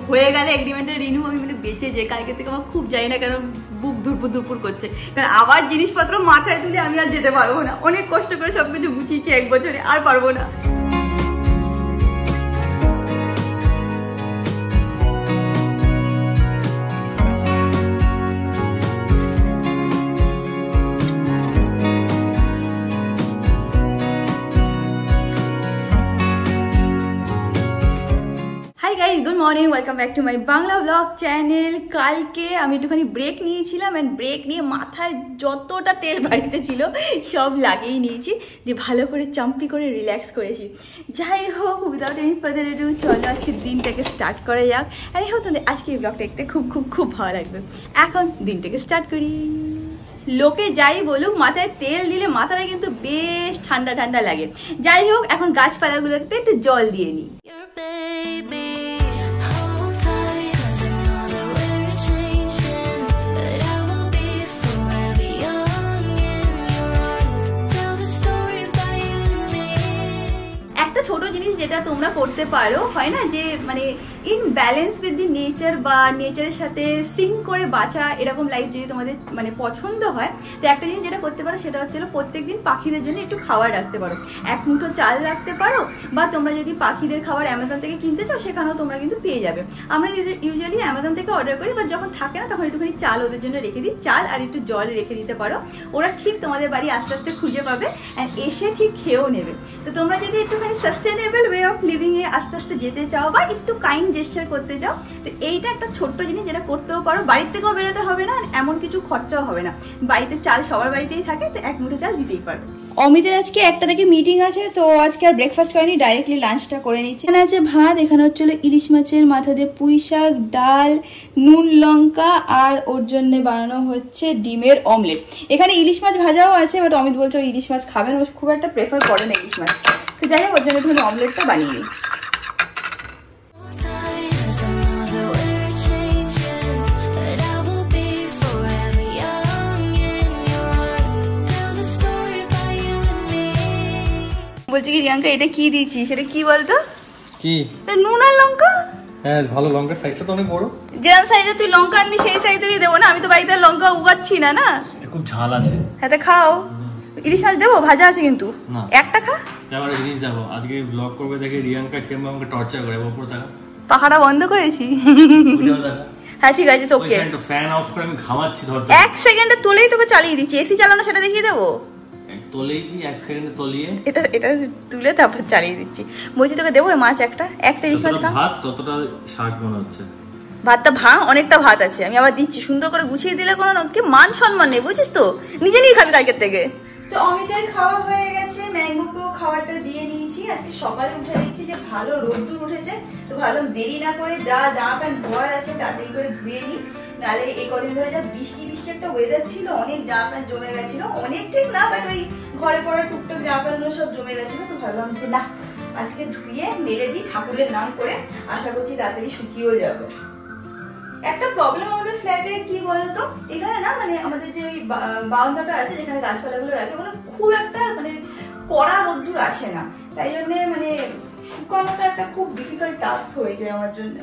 হয়ে গেলে এগ্রিমেন্টের রিনিউ আমি মানে বেঁচে যাই। কালকে থেকে আমার খুব যাই না কেন বুক ধুরপুর ধুরপুর করছে, কারণ আবার জিনিসপত্র মাথায় তুলে আমি আর যেতে পারবো না। অনেক কষ্ট করে সবকিছু গুছিয়েছি 1 বছরে, আর পারবো না। Good morning, welcome back to my Bangla blog channel. কালকে আমি একটুখানি ব্রেক নিয়েছিলাম অ্যান্ড ব্রেক নিয়ে মাথায় যতটা তেল বাড়িতে ছিল সব লাগিয়ে নিয়েছি, দিয়ে ভালো করে চাম্পি করে রিল্যাক্স করেছি। যাই হোক, উইদাউট এনি ফার্দার এডু চলো আজকে দিনটাকে স্টার্ট করা যাক। আর হোক তোমাদের আজকে এই ব্লগটা দেখতে খুব খুব খুব ভালো লাগবে। এখন দিনটাকে স্টার্ট করি। লোকে যাই বলুক, মাথায় তেল দিলে মাথাটা কিন্তু বেশ ঠান্ডা ঠান্ডা লাগে। যাই হোক, এখন গাছপালাগুলোতে একটু জল দিয়ে নিই। ছোট জিনিস যেটা তোমরা করতে পারো, হয় না যে মানে in balance with the nature বা নেচারের সাথে সিঙ্ক করে বাঁচা, এরকম লাইফ যদি তোমাদের মানে পছন্দ হয়, তো একটা জিনিস যেটা করতে পারো সেটা হচ্ছে প্রত্যেকদিন পাখিদের জন্য একটু খাবার রাখতে পারো। 1 মুঠো চাল রাখতে পারো, বা তোমরা যদি পাখিদের খাবার অ্যামাজন থেকে কিনতে চাও সেখানেও তোমরা কিন্তু পেয়ে যাবে। আমরা ইউজুয়ালি অ্যামাজন থেকে অর্ডার করি, বা যখন থাকে না তখন একটুখানি চাল ওদের জন্য রেখে দিই। চাল আর একটু জল রেখে দিতে পারো, ওরা ঠিক তোমাদের বাড়ি আস্তে আস্তে খুঁজে পাবে অ্যান্ড এসে ঠিক খেয়েও নেবে। তো তোমরা যদি একটুখানি সাস্টেনেবল ওয়ে অফ লিভিং এ আস্তে আস্তে যেতে চাও বা একটু কাইন্ড জেস্চার করতে চাও, তো এইটা একটা ছোট্ট জিনিস যেটা করতেও পারো। বাড়ির থেকেও বেরোতে হবে না, এমন কিছু খরচাও হবে না। বাড়িতে চাল সবার বাড়িতেই থাকে, তো 1 মুঠো চাল দিতেই পারো। অমিতের আজকে 1টা থেকে মিটিং আছে, তো আজকে আর ব্রেকফাস্ট করেনি, ডাইরেক্টলি লাঞ্চটা করে নিচ্ছি। এখানে আছে ভাত, এখানে হচ্ছিল ইলিশ মাছের মাথা দিয়ে পুঁই শাক, ডাল, নুন লঙ্কা, আর ওর জন্য বানানো হচ্ছে ডিমের অমলেট। এখানে ইলিশ মাছ ভাজাও আছে, বাট অমিত বলছে ইলিশ মাছ খাবেন, ও খুব একটা প্রেফার করে না ইলিশ মাছ। তো যাই হোক, ওর জন্য একটু অমলেটটা বানিয়ে নিই। বলছি কি রিয়াঙ্কা, এটা কি দিয়েছিস, সেটা কি বলতো? কি? নুন আর লঙ্কা। হ্যাঁ, ভালো। লঙ্কার সাইজটা তো অনেক বড়। যেরকম সাইজে তুই লঙ্কা আনবি সেই সাইজেরই দেবো না, আমি তো বাড়িতে লঙ্কা উগাচ্ছি না। না, এটা খুব ঝাল আছে। হ্যাঁ, খাও। ইলিশ মাছ দেবো, ভাজা আছে কিন্তু। একটা খা। এবার জিনিস যাবো, আজকে ব্লগ করবে দেখে রিয়াঙ্কা কেমন আমাকে টর্চার করে। উপর টাকা পাখাটা বন্ধ করেছি। হ্যাঁ ঠিক আছে, ওকে। ফ্যান অফ করে আমি ঘামাচ্ছি, ধর 1 সেকেন্ডে তোলেই তোকে চালিয়ে দিচ্ছি। এসি চালানো সেটা দেখিয়ে দেবো। তোলেই কি 1 সেকেন্ডে তলিয়ে এটা তুলে তারপর চালিয়ে দিচ্ছি। বলছি তোকে দেবো মাছ একটা ইলিশ মাছ খা। ভাত ততটা শাক মনে হচ্ছে। ভাতটা অনেকটা ভাত আছে, আমি আবার দিচ্ছি। সুন্দর করে গুছিয়ে দিলে কোনো কি মান সম্মান নেই, বুঝছিস তো? নিজে নিয়ে খাবি কালকের থেকে। তো অমিতের খাওয়া হয়ে গেছে, ম্যাঙ্গোকেও খাবারটা দিয়ে নিয়েছি। আজকে সকালে উঠে দেখছি যে ভালো রোদ্দুর উঠেছে, তো ভাবলাম দেরি না করে যা জামা প্যান্ট ধোয়ার আছে তাড়াতাড়ি করে ধুয়ে নিই। নাহলে এই কদিন ধরে যা বৃষ্টি একটা ওয়েদার ছিল, অনেক জামা প্যান্ট জমে গেছিল। অনেক ঠিক না, বাট ওই ঘরে পড়া টুকটাক জামা প্যান্টগুলো সব জমে গেছিল। তো ভাবলাম যে না, আজকে ধুয়ে মেলে দিই, ঠাকুরের নাম করে। আশা করছি তাড়াতাড়ি শুকিয়েও যাবে। একটা প্রবলেম আমাদের ফ্ল্যাটে কি বলতো, এখানে না মানে আমাদের যে ওই বারান্দাটা আছে যেখানে গাছপালাগুলো রাখে, ওগুলো খুব একটা মানে কড়া রোদ্দুর আসে না, তাই জন্য মানে শুকানোটা একটা খুব ডিফিকাল্ট টাস্ক হয়ে যায় আমার জন্য।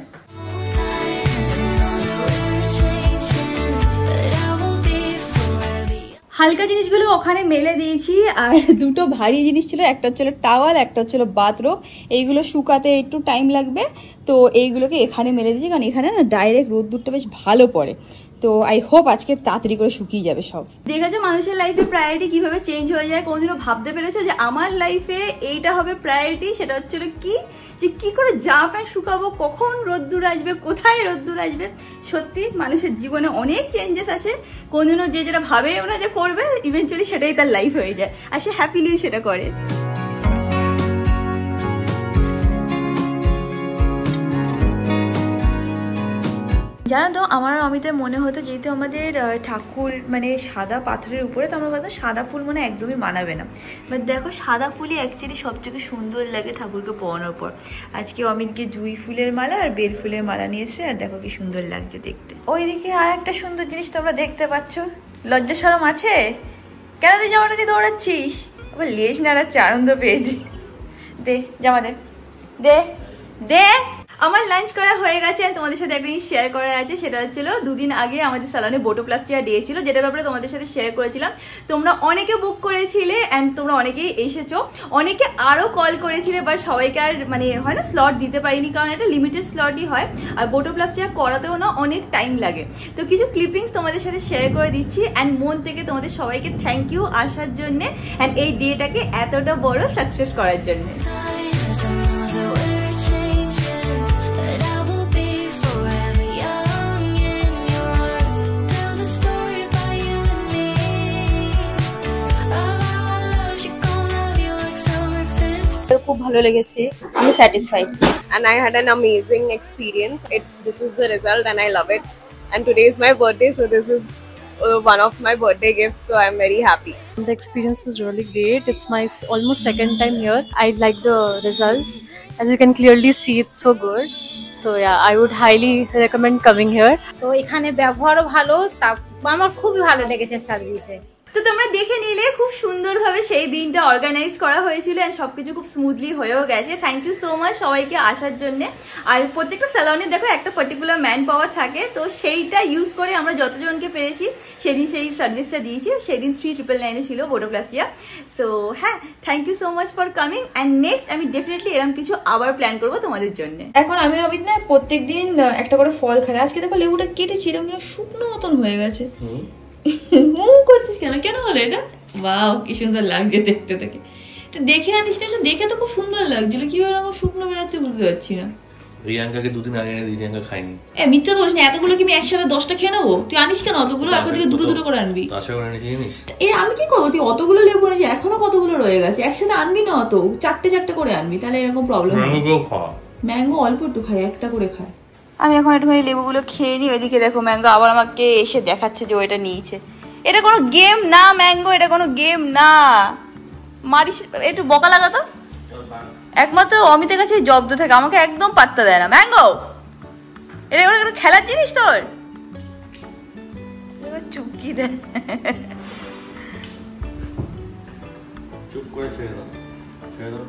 হালকা জিনিসগুলো ওখানে মেলে দিয়েছি, আর 2টো ভারী জিনিস ছিল, একটা হচ্ছিল টাওয়াল, একটা হচ্ছিল বাথরোব। এইগুলো শুকাতে একটু টাইম লাগবে, তো এইগুলোকে এখানে মেলে দিয়েছি, কারণ এখানে না ডাইরেক্ট রোদ্দুরটা বেশ ভালো পড়ে। তো আই হোপ আজকে তাড়াতাড়ি করে শুকিয়ে যাবে সব। দেখেছো মানুষের লাইফে প্রায়োরিটি কিভাবে চেঞ্জ হয়ে যায়? কোনদিনও ভাবতে পেরেছো যে আমার লাইফে এইটা হবে প্রায়োরিটি? সেটা হচ্ছিল কি করে জামা প্যান্ট শুকাবো, কখন রোদ্দুর আসবে, কোথায় রোদ্দুর আসবে। সত্যি মানুষের জীবনে অনেক চেঞ্জেস আসে। কোনদিনও যে যেটা ভাবেও না যে করবে, ইভেনচুয়ালি সেটাই তার লাইফ হয়ে যায়, আর সে হ্যাপিলি সেটা করে। জানো তো, আমার অমিতের মনে হতো যেহেতু আমাদের ঠাকুর মানে সাদা পাথরের উপরে, তো আমরা ভাবতাম সাদা ফুল মানে একদমই মানাবে না। বাট দেখো, সাদা ফুলই অ্যাকচুয়ালি সবথেকে সুন্দর লাগে ঠাকুরকে পরানোর পর। আজকে অমিতকে জুঁই ফুলের মালা আর বেল ফুলের মালা নিয়ে এসে, আর দেখো কি সুন্দর লাগছে দেখতে। ওইদিকে আর একটা সুন্দর জিনিস তোমরা দেখতে পাচ্ছ। লজ্জা শরম আছে? কেন তুই জামাটা নিয়ে দৌড়াচ্ছিস? আবার লেজ নাড়াচ্ছে, আনন্দ পেয়েছি। দে জামা, দে দে দে। আমার লাঞ্চ করা হয়ে গেছে, তোমাদের সাথে একটা জিনিস শেয়ার করা আছে, সেটা হচ্ছিল 2 দিন আগে আমাদের সালনে বোটোপ্লাস্টিয়া ডে ছিল, যেটা ব্যাপারে তোমাদের সাথে শেয়ার করেছিলাম। তোমরা অনেকে বুক করেছিলে অ্যান্ড তোমরা অনেকেই এসেছো, অনেকে আরো কল করেছিলে, বাট সবাইকে আর মানে হয় না স্লট দিতে পারিনি, কারণ এটা লিমিটেড স্লটই হয় আর বোটোপ্লাস্টিয়া করাতেও না অনেক টাইম লাগে। তো কিছু ক্লিপিংস তোমাদের সাথে শেয়ার করে দিচ্ছি অ্যান্ড মন থেকে তোমাদের সবাইকে থ্যাংক ইউ আসার জন্য অ্যান্ড এই ডেটাকে এতটা বড় সাকসেস করার জন্য। খুব ভালো লেগেছে, আমি satisfied and I had an amazing experience. This is the result and I love it, and today is my birthday, so this is one of my birthday gifts, so I'm very happy. The experience was really great. It's my almost second time here. I like the results. As you can clearly see, it's so good. So yeah, I would highly recommend coming here. তো এখানে ব্যবহারও ভালো, staff আমার খুবই ভালো লেগেছে সার্ভিসে। তো তোমরা দেখে নিলে খুব সুন্দরভাবে সেই দিনটা অর্গানাইজ করা হয়েছিল এন্ড সবকিছু খুব স্মুথলি হয়েও গেছে। থ্যাংক ইউ সো মাচ সবাইকে আসার জন্য। আর প্রত্যেকটা স্যালনে দেখো একটা পার্টিকুলার ম্যান পাওয়ার থাকে, তো সেইটা ইউজ করে আমরা যতজনকে পেরেছি সেদিন সেই সার্ভিসটা দিয়েছি। সেদিন 3999 ছিল বোটোপ্লাস্টিয়া। সো হ্যাঁ, thank you so much for coming and next আমি ডেফিনেটলি এরকম কিছু আবার প্ল্যান করবো তোমাদের জন্য। এখন আমি অমিত না প্রত্যেকদিন একটা করে ফল খাই, আজকে দেখো লেবুটা কেটেছি এরকম শুকনো মতন হয়ে গেছে। করছিস কেন, কেন হলো এটা? বাহ, কি সুন্দর লাগছে দেখতে থেকে। তো দেখে আনিস না, দেখে তো খুব সুন্দর লাগছিল, কিভাবে এরকম শুকনো বেড়াচ্ছে বুঝতে পারছি না। রিয়াঙ্কাকে 2 দিন আগে এনে দিয়েছি, রিয়াঙ্কা খাইনি। মিথ্যা ধরিস না, এতগুলো কি আমি একসাথে 10টা খেয়ে নেবো? তুই আনিস কেন অতগুলো? এখন থেকে দুটো দুটো করে আনবি। আশা করে এনেছি জানিস। আমি কি করবো? তুই অতগুলো লেবু এনেছি, এখনো কতগুলো রয়ে গেছে, একসাথে আনবি না, অত 4টে করে আনবি, তাহলে এরকম প্রবলেম হবে। ম্যাঙ্গো অল্প একটু খাই, একটা করে খাই। আমি এখন একটুখানি লেবুগুলো খেয়ে নিই। ওইদিকে দেখো ম্যাঙ্গো আবার আমাকে এসে দেখাচ্ছে যে ওইটা নিয়েছে। এটা কোনো গেম না ম্যাঙ্গো, এটা কোনো গেম না। মারিস একটু বকা লাগাতো। একমাত্র অমিতের কাছে জব্দ থাকে, আমাকে একদম পাত্তা দেয় না। ম্যাঙ্গো এটা কোনো খেলার জিনিস তোর? চুপকি দেয়। চুপ করে ছেড়ে দাও, ছেড়ে দাও,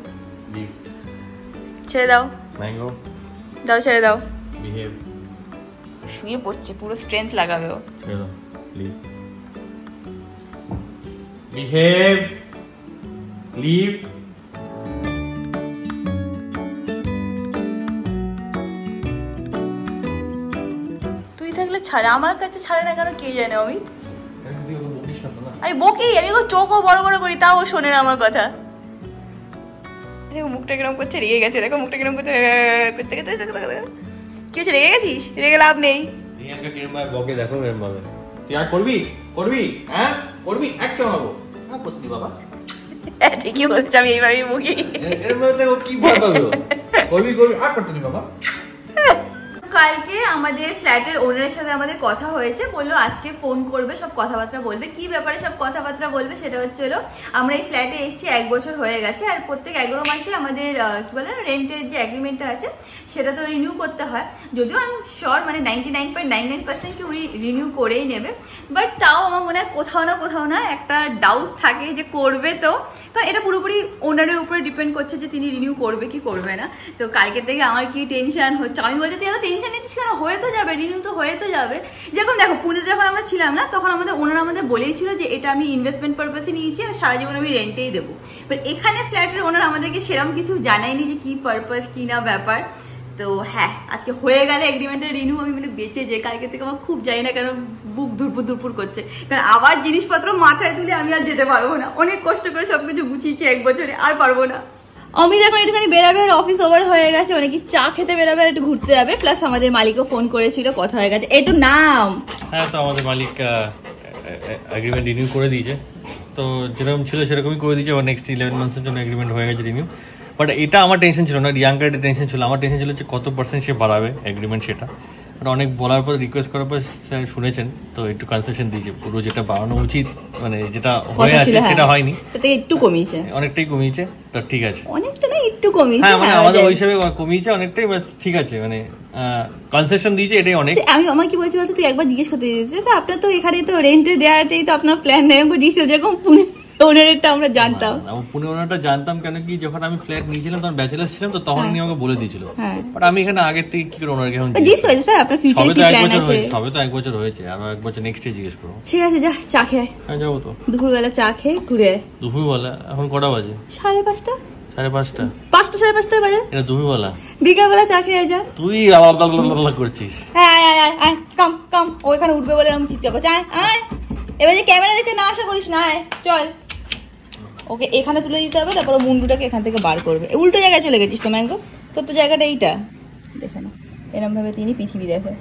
ছেড়ে দাও, ম্যাঙ্গো দাও, ছেড়ে দাও। বিহেভ। শুয়ে পড়ছে, পুরো স্ট্রেংথ লাগাবে ও। ছেড়ে দাও, লিভ। Behave. Leave. তুই থাকলে ছাড়ে, আমার কাছে ছাড়ে না কেন কে জানে। আমি বকিস না তো না। আমি বকি, আমি চোখও বড় বড় করি, তাও শোনে না আমার কথা। দেখো মুখটা কিরম করছে, রেগে গেছে। দেখো মুখটা কিরম করতে কি হচ্ছে? রেগে গেছিস? রেগে লাভ নেই। রিয়াঙ্কা কিরম ভাবে বকে দেখো, এরম ভাবে তুই আর করবি হ্যাঁ করবি, একটা মারবো। হ্যাঁ করতি বাবা, ঠিকই বলছে, আমি এইভাবেই বকি। এরম ভাবে দেখো কি ভয় পাবে। করবি আর করতি বাবা। কালকে আমাদের ফ্ল্যাটের ওনারের সাথে আমাদের কথা হয়েছে, বললো আজকে ফোন করবে, সব কথাবার্তা বলবে। কি ব্যাপারে সব কথাবার্তা বলবে সেটা হচ্ছিল, আমরা এই ফ্ল্যাটে এসেছি 1 বছর হয়ে গেছে, আর প্রত্যেক 11 মাসে আমাদের কি বলে রেন্টের যে এগ্রিমেন্টটা আছে সেটা তো রিনিউ করতে হয়। যদিও আমি শিওর মানে 99.99% কি উনি রিনিউ করেই নেবে, বাট তাও আমার মনে হয় কোথাও না একটা ডাউট থাকে যে করবে তো, কারণ এটা পুরোপুরি ওনারের উপরে ডিপেন্ড করছে যে তিনি রিনিউ করবে কি করবে না। তো কালকে থেকে আমার কি টেনশন হচ্ছে, আমি বলছি তুই এত টেনশন নিচ্ছিস কেন, হয়ে তো যাবে, রিনিউ তো হয়ে তো যাবে। যেরকম দেখো পুনেতে যখন আমরা ছিলাম না, তখন ওনারা আমাদের বলেইছিল যে এটা আমি ইনভেস্টমেন্ট পারপাসে নিয়েছি, আর সারা জীবন আমি রেন্টেই দেবো। বাট এখানে ফ্ল্যাটের ওনার আমাদেরকে সেরকম কিছু জানায়নি যে কি পারপাস কি না ব্যাপার। তো হ্যাঁ, আজকে হয়ে গেলে এগ্রিমেন্টের রিনিউ, আমি মানে বেঁচে যাই। কালকে থেকে আমার খুব জানি না কেন বুক ধুরপুর করছে, কারণ আবার জিনিসপত্র মাথায় তুলে আমি আর যেতে পারবো না। অনেক কষ্ট করে সবকিছু গুছিয়েছি 1 বছরে, আর পারবো না। অমিত এখন একটুখানি বেরাবে, অফিস ওভার হয়ে গেছে, অনেকে চা খেতে বেরাবে, একটু ঘুরতে যাবে। প্লাস আমাদের মালিকও ফোন করেছিল, কথা হয়ে গেছে। একটু নাম। হ্যাঁ, তো আমাদের মালিক এগ্রিমেন্ট রিনিউ করে দিয়েছে, তো যেরকম ছিল সেরকমই করে দিয়েছে। নেক্সট 11 মান্থসের জন্য এগ্রিমেন্ট হয়ে গেছে রিনিউ। বাট এটা আমার টেনশন ছিল না, রিয়াঙ্কার এটা টেনশন ছিল। আমার টেনশন ছিল যে কত % সে বাড়াবে এগ্রিমেন্ট, সেটা অনেক বলার পর রিকোয়েস্ট করার পর স্যার শুনেছেন, তো একটু কনসেশন দিয়েছে। পুরো যেটা বাড়ানো উচিত মানে যেটা হয়ে আছে সেটা হয়নি, একটু কমিয়েছে, অনেকটাই কমিয়েছে। তো ঠিক আছে, অনেকটা না একটু কমিয়েছে। হ্যাঁ, মানে আমাদের ওই হিসেবে কমিয়েছে অনেকটাই, বাস ঠিক আছে, মানে কনসেশন দিয়েছে, এটাই অনেক। আমি আমার কি বলছি বলতো, তুই একবার জিজ্ঞেস করতে দিয়েছিস আপনার তো এখানে তো রেন্টে দেওয়াটাই তো আপনার প্ল্যান নেই, জিজ্ঞেস যেরকম পুনে ওনারেরটা আমরা জানতাম। আমি পুনে ওনারটা জানতাম কেন কি যখন আমি ফ্ল্যাট নিয়েছিলাম তখন ব্যাচেলার ছিলাম, তো তখন উনি আমাকে বলে দিয়েছিল। বাট আমি এখানে আগের থেকে কি করে ওনারকে এখন জিজ্ঞেস করেছি স্যার আপনার ফিউচার কি প্ল্যান আছে? সবে তো 1 বছর হয়েছে, আরো 1 বছর নেক্সট ডে জিজ্ঞেস করবো। ঠিক আছে যা চা খেয়ে। হ্যাঁ যাবো তো। দুপুরবেলা চা খেয়ে ঘুরে। দুপুরবেলা? এখন কটা বাজে? 5:30। 5:30? 5টা 5:30 বাজে। এটা দুপুরবেলা? বিকালবেলা চা খেয়ে যা। তুই আলাদা করছিস। হ্যাঁ আয় কাম কাম। ওইখানে উঠবে বলে আমি চিৎকার করছি। আয় এবার যে ক্যামেরা দেখে না আশা করিস না, আয় চল। ওকে এখানে তুলে দিতে হবে, তারপর মুন্ডুটাকে এখান থেকে বার করবে। উল্টো জায়গায় চলে গেছিস তো ম্যাঙ্গো, তোর তো জায়গাটা এইটা। দেখে না এরম ভাবে তিনি পৃথিবী দেখে।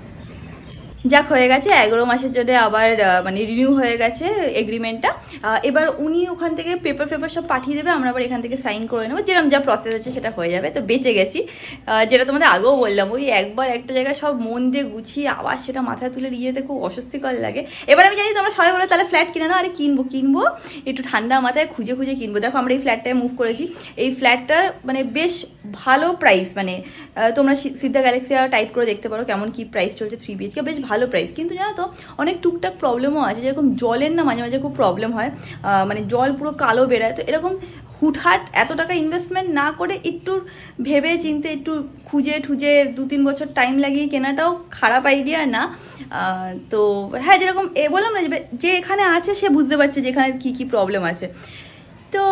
যাক হয়ে গেছে 11 মাসের জন্য আবার মানে রিনিউ হয়ে গেছে এগ্রিমেন্টটা। এবার উনি ওখান থেকে পেপার সব পাঠিয়ে দেবে, আমরা আবার এখান থেকে সাইন করে নেবো, যেরকম যা প্রসেস আছে সেটা হয়ে যাবে। তো বেঁচে গেছি, যেটা তোমাদের আগেও বললাম, ওই একবার একটা জায়গায় সব মন দিয়ে গুছিয়ে আবার সেটা মাথায় তুলে নিয়ে যেতে খুব অস্বস্তিকর লাগে। এবার আমি জানি তোমরা সবাই বলো তাহলে ফ্ল্যাট কিনে নাও। আরে কিনবো একটু ঠান্ডা মাথায় খুঁজে কিনবো। দেখো আমরা এই ফ্ল্যাটটায় মুভ করেছি, এই ফ্ল্যাটটার মানে বেশ ভালো প্রাইস, মানে তোমরা সিদ্ধা গ্যালাক্সি টাইপ করে দেখতে পারো কেমন কি প্রাইস চলছে 3 BHK, বেশ ভালো প্রাইস। কিন্তু জানো তো অনেক টুকটাক প্রবলেমও আছে, যেরকম জলের না মাঝে মাঝে খুব প্রবলেম হয়, মানে জল পুরো কালো বেরোয়। তো এরকম হুটহাট এত টাকা ইনভেস্টমেন্ট না করে একটু ভেবে চিনতে একটু খুঁজে 2-3 বছর টাইম লাগিয়ে কেনাটাও খারাপ আইডিয়া না। তো হ্যাঁ যেরকম বললাম না যে এখানে আছে সে বুঝতে পারছে যে এখানে কী প্রবলেম আছে। তো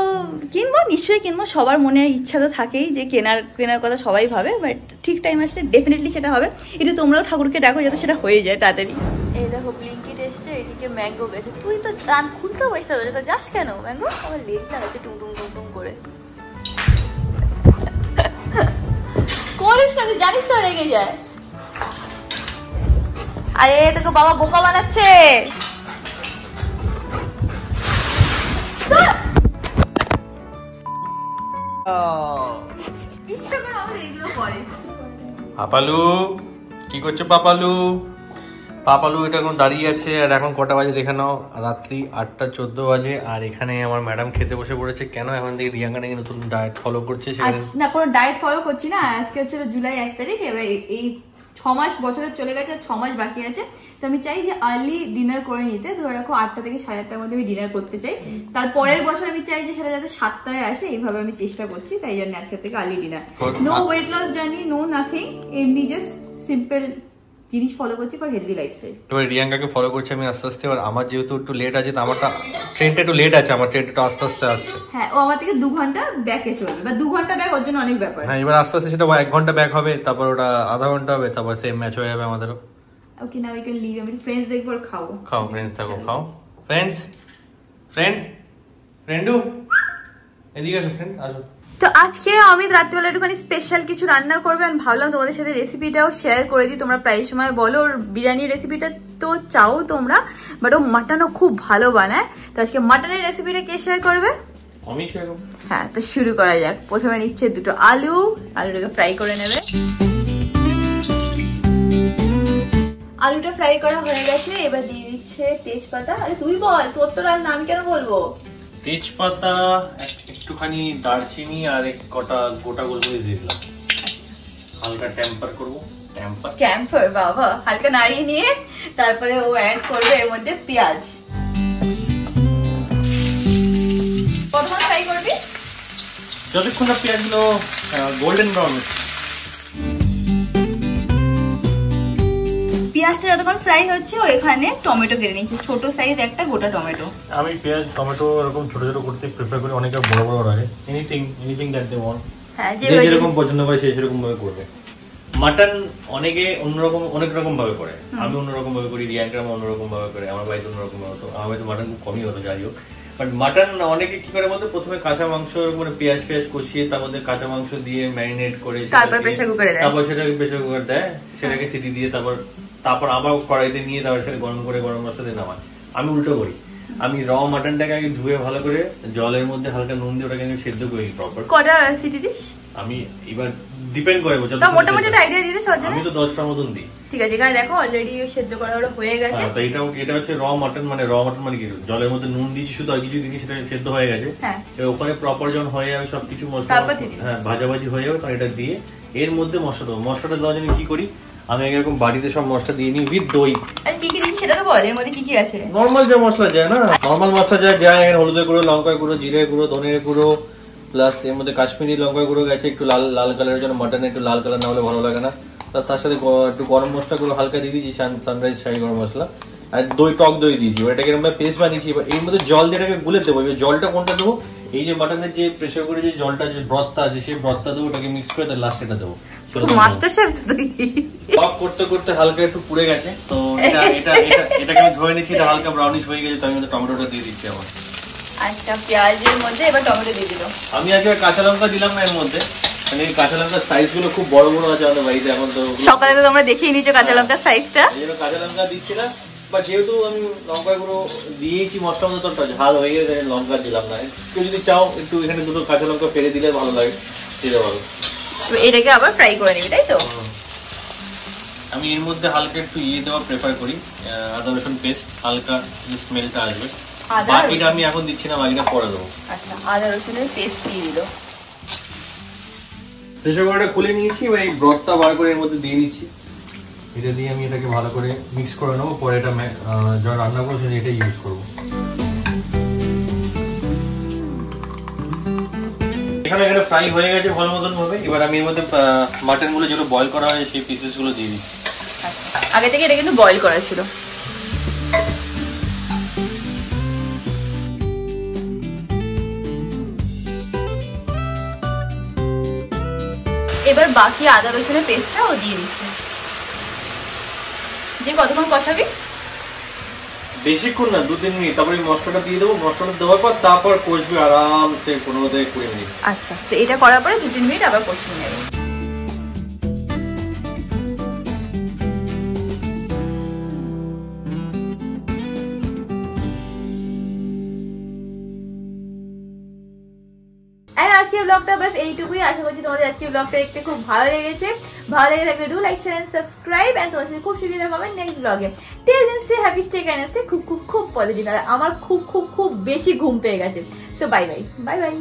কিনবো, নিশ্চয়ই কিনবো, সবার মনে ইচ্ছা তো থাকেই যে কেনার কথা সবাই ভাবে, বাট ঠিক টাইম আসলে ডেফিনেটলি সেটা হবে। এটা তোমরাও ঠাকুরকে ডাকো যাতে সেটা হয়ে যায় তাড়াতাড়ি। এই দেখো ব্লিঙ্কিট এসছে, এদিকে ম্যাঙ্গো গেছে। তুই তো রান খুলতেও পারিস, তো যাস কেন ম্যাঙ্গো? আমার লেজ লাগাচ্ছে টুং করে। করিস না, তুই জানিস তো রেগে যায়। আরে তোকে বাবা বোকা বানাচ্ছে। পাপালু কি করছো? পাপালু এটা এখন দাঁড়িয়ে আছে। আর এখন কটা বাজে দেখে নাও, রাত্রি 8:14 বাজে। আর এখানে আমার ম্যাডাম খেতে বসে পড়েছে। কেন? এখন থেকে রিয়াঙ্কা নাকি নতুন ডায়েট ফলো করছে। সেখানে না কোনো ডায়েট ফলো করছি না, আজকে হচ্ছে জুলাই 1 তারিখ। এবার এই 6 মাস বছরের চলে গেছে, 6 মাস বাকি আছে। তো আমি চাই যে আর্লি ডিনার করে নিতে। ধরে রাখো 8টা থেকে 8:30টার মধ্যে আমি ডিনার করতে চাই। তারপরের বছর আমি চাই যে সেটা যাতে 7টায় আসে, এইভাবে আমি চেষ্টা করছি। তাই জন্য আজকে থেকে early dinner. No weight loss journey, no nothing, এমনি জাস্ট সিম্পল জিনিস ফলো করছি ফর হেলদি লাইফস্টাইল। এবার রিয়াঙ্কাকে ফলো করছি আমি আস্তে আস্তে। এবার আমার যেহেতু একটু লেট আছে, তো আমারটা ট্রেনটা একটু লেট আছে, আমার ট্রেনটা আস্তে আস্তে আসছে। হ্যাঁ ও আমার থেকে 2 ঘন্টা ব্যাকে চলবে, বা 2 ঘন্টা ব্যাক ওর জন্য অনেক ব্যাপার। হ্যাঁ এবার আস্তে আস্তে সেটা 1 ঘন্টা ব্যাক হবে, তারপর ওটা আধা ঘন্টা হবে, তারপর সেম ম্যাচ হয়ে যাবে আমাদেরও। ওকে নাও উই ক্যান লিভ। আমি ফ্রেন্ডস দেখবো আর খাবো। খাও ফ্রেন্ডস থাকো, খাও ফ্রেন্ডু এদিকে আসো, ফ্রেন্ড আসো। তো আজকে অমিত রাত্রিবেলা একটুখানি স্পেশাল কিছু রান্না করবে। আমি ভাবলাম তোমাদের সাথে রেসিপিটাও শেয়ার করে দিই। তোমরা প্রায় সময় বলো ওর বিরিয়ানির রেসিপিটা তো চাও তোমরা, বাট ও মাটনও খুব ভালো বানায়। তো আজকে মাটনের রেসিপিটা কে শেয়ার করবে? আমি শেয়ার করব। হ্যাঁ তো শুরু করা যাক। প্রথমে নিচ্ছে 2টো আলুটাকে ফ্রাই করে নেবে। আলুটা ফ্রাই করা হয়ে গেছে, এবার দিয়ে দিচ্ছে তেজপাতা। আরে তুই বল, তোর তো রান্না, আমি কেন বলবো? তেজপাতা, একটুখানি দারচিনি আর এক কটা গোটা গোলমরিচ দিয়ে দিলাম। হালকা টেম্পার করবো। টেম্পার বাবা, হালকা নাড়িয়ে নিয়ে তারপরে ও অ্যাড করবে এর মধ্যে পেঁয়াজ। কতক্ষণ ফ্রাই করবি? যতক্ষণ না পেঁয়াজগুলো গোল্ডেন ব্রাউন হচ্ছে। পেঁয়াজটা যতক্ষণ ফ্রাই হচ্ছে ও এখানে টমেটো কেটে নিচ্ছে, ছোট সাইজ একটা গোটা টমেটো। আমি পেঁয়াজ টমেটো এরকম ছোট ছোট করতে প্রেফার করি, অনেকে বড় বড় রাখে। এনিথিং দ্যাট দে ওয়ান্ট, হ্যাঁ যেরকম পছন্দ করে সে সেরকম ভাবে করবে। মাটন অনেকে অনেক রকম ভাবে করে, আমি অন্যরকম ভাবে করি, রিয়াঙ্কা অন্যরকম ভাবে করে, আমার বাড়িতে অন্যরকম ভাবে। তো আমার বাড়িতে মাটন খুব কমই হতো, যাই হোক। বাট মাটন অনেকে কি করে বলতে, প্রথমে কাঁচা মাংস মানে পেঁয়াজ কষিয়ে তার মধ্যে কাঁচা মাংস দিয়ে ম্যারিনেট করে তারপর প্রেসার কুকারে দেয়, তারপর সেটাকে প্রেসার কুকার দেয়, সেটাকে সিটি দিয়ে তারপর আবার কড়াইতে নিয়ে তারপর সেটা গরম করে গরম মশলা দিয়ে নামায়। আমি উল্টো করি, আমি র মাটনটাকে আগে ধুয়ে ভালো করে জলের মধ্যে হালকা নুন দিয়ে ওটাকে সেদ্ধ করি প্রপার। কটা সিটি দিস? আমি এবার ডিপেন্ড করে মোটামুটি একটা আইডিয়া দিতে সহজ। আমি তো 10টার মতন দিই। ঠিক আছে, এখানে দেখো অলরেডি সেদ্ধ করা ওটা হয়ে গেছে। তো এটা হচ্ছে র মাটন মানে কি জলের মধ্যে নুন দিয়েছি শুধু, আর কিছু দিনই সেটা সেদ্ধ হয়ে গেছে। ওখানে প্রপার যখন হয়ে যাবে সবকিছু মশলা, হ্যাঁ ভাজাভাজি হয়ে যাবে, তখন এটা দিয়ে এর মধ্যে মশলা দেবো। মশলাটা দেওয়ার জন্য কি করি, আমি এরকম বাড়িতে সব মশলা দিয়ে নিই উইথ দই। আর কি কি দিচ্ছি সেটা তো বল, এর মধ্যে কি কি আছে? নর্মাল যে মশলা যায় না, নর্মাল মশলা যায় হলুদের গুঁড়ো, লঙ্কার গুঁড়ো, জিরে গুঁড়ো, ধনের গুঁড়ো, প্লাস এর মধ্যে কাশ্মীরি লঙ্কার গুঁড়ো গেছে একটু লাল লাল কালারের জন্য, মাটনে একটু লাল কালার না হলে ভালো লাগে না। তার সাথে একটু গরম মশলা গুলো হালকা দিয়ে দিয়েছি, সানরাইজ শাহি গরম মশলা, আর দই, টক দই দিয়েছি। এটাকে আমরা পেস্ট বানিয়েছি। এবার এর মধ্যে জল দিয়ে এটাকে গুলে দেবো। এবার জলটা কোনটা দেবো? এই যে মাটনের যে প্রেসার করে যে জলটা, যে ব্রতটা আছে, সেই ব্রতটা দেবো, ওটাকে মিক্স করে তার লাস্ট এটা দেবো। মাস্টার শেফ তুই। টক করতে করতে হালকা একটু পুড়ে গেছে, তো এটাকে আমি ধরে নিচ্ছি। এটা হালকা ব্রাউনিশ হয়ে গেছে, তো আমি টমেটোটা দিয়ে দিচ্ছি আবার। আচ্ছা, পেঁয়াজের মধ্যে এবার টমেটো দিয়ে দিল। আমি আজকে কাঁচা লঙ্কা দিলাম না এর মধ্যে, মানে কাঁচা লঙ্কার সাইজ গুলো খুব বড় বড় আছে আমাদের বাড়িতে এখন। তো সকালে তো তোমরা দেখেই নিয়েছো কাঁচা লঙ্কার সাইজটা, এই জন্য কাঁচা লঙ্কা দিচ্ছি না। বা যেহেতু আমি লঙ্কা গুঁড়ো দিয়েছি মশলা মতো, ঝাল হয়ে গেছে, লঙ্কা দিলাম না। কেউ যদি চাও একটু এখানে দুটো কাঁচা লঙ্কা ফেলে দিলে ভালো লাগে, দিতে পারো। এটাকে আবার ফ্রাই করে নিবি, তাই তো? আমি এর মধ্যে হালকা একটু দেওয়া প্রেফার করি, আদা রসুন পেস্ট, হালকা স্মেলটা আসবে। বাকিটা আমি এখন দিচ্ছি না, বাকিটা পরে দেবো। আচ্ছা, আদা রসুনের পেস্ট দিয়ে দিল। প্রেসার কুকারটা খুলে নিয়েছি, এবার এই ব্রথটা বার করে এর মধ্যে দিয়ে দিচ্ছি। এটা দিয়ে আমি এটাকে ভালো করে মিক্স করে নেবো। পরে এটা যখন রান্না করবো এটা ইউজ করবো। এখানে ফ্রাই হয়ে গেছে ভালো মতন ভাবে। এবার আমি এর মধ্যে মাটন গুলো যেগুলো বয়েল করা হয় সেই পিসেস গুলো দিয়ে দিচ্ছি। আগে থেকে এটা কিন্তু বয়েল করা ছিল। এবার বাকি আদা রসুনের পেস্টটা ও দিয়ে দিচ্ছে। যে কতক্ষণ কষাবি? বেশিক্ষণ না, 2-3 মিনিট। তারপরে মশলাটা দিয়ে দেবো। মশলাটা দেওয়ার পর তারপর কষবে আরামসে 15-20 মিনিট। আচ্ছা, তো এটা করার পরে 2-3 মিনিট আবার কষিয়ে নেবে। আজকের ব্লগটা বাস এইটুকুই। আশা করছি তোমাদের আজকের ব্লগটা দেখতে খুব ভালো লেগেছে। ভালো লেগে থাকলে do like, share and subscribe. And তোমার সাথে খুব শীঘ্রই দেখা হবে নেক্সট ব্লগে। Till then stay happy, stay kind, stay খুব খুব খুব পজিটিভ। আর আমার খুব খুব খুব বেশি ঘুম পেয়ে গেছে। So bye bye, bye bye.